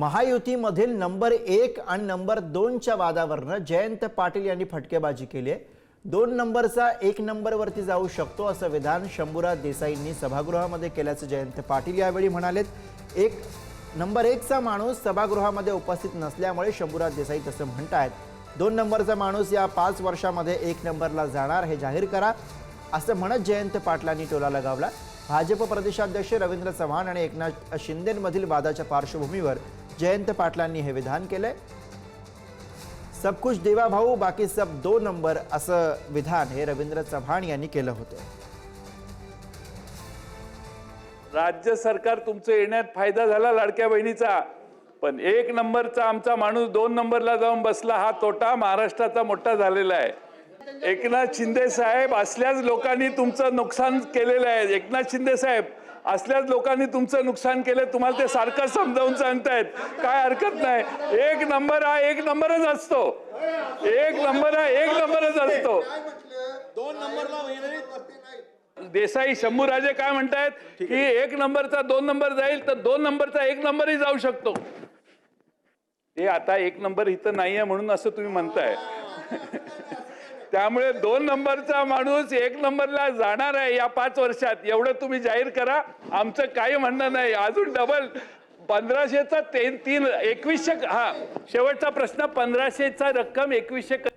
महायुतीमधील number 1 आणि number 2च्या वादावरनं Jayant Patil यांनी फटकेबाजी केली आहे। 2 नंबरचा 1 नंबरवरती जाऊ शकतो असं विधान शंभूराज देसाईंनी सभागृहामध्ये केल्याचं जयंत पाटील यावेळी म्हणालेत। नंबर 1चा माणूस सभागृहामध्ये उपस्थित नसल्यामुळे शंभूराज देसाई तसं म्हणतायत। 2 नंबरचा माणूस या 5 वर्षामध्ये 1 नंबरला जाणार हे जाहीर करा असं म्हणत जयंत पाटलांनी टोला लगावला। भाजप प्रदेशाध्यक्ष रवींद्र चव्हाण आणि एकनाथ शिंदेंमधील वादाच्या पार्श्वभूमीवर जयंत पाटलांनी हे विधान केले। सब कुछ देवा भाऊ बाकी सब 2 नंबर असं विधान हे रवींद्र चव्हाण यांनी केलं होतं। राज्य सरकार तुमचं येण्यात फायदा झाला लाडक्या बहिणीचा, पण 1 नंबरचा आमचा माणूस 2 नंबरला जाऊन बसला, हा तोटा महाराष्ट्राचा मोठा झालेला आहे। एकनाथ शिंदे साहेब असल्याच लोकांनी तुमचं नुकसान केलेलं आहे। एकनाथ शिंदे साहेब असल्याच लोकांनी तुमचं नुकसान केलं, तुम्हाला ते सारखं समजावून सांगतायत, काय हरकत नाही। 1 नंबर हा 1 नंबरच असतो, 1 नंबर हा 1 नंबरच असतो। 2 नंबरला देसाई शंभूराजे काय म्हणतायत की 1 नंबरचा 2 नंबर जाईल तर 2 नंबरचा 1 नंबरही जाऊ शकतो। ते आता 1 नंबर इथं नाहीये म्हणून असं तुम्ही म्हणताय। त्यामुळे 2 नंबरचा माणूस 1 नंबरला जाणार आहे या 5 वर्षात, एवढं तुम्ही जाहीर करा। आमचं काही म्हणणं नाही। अजून डबल 1500चा 3 2100 हा शेवटचा प्रश्न, 1500चा रक्कम 2100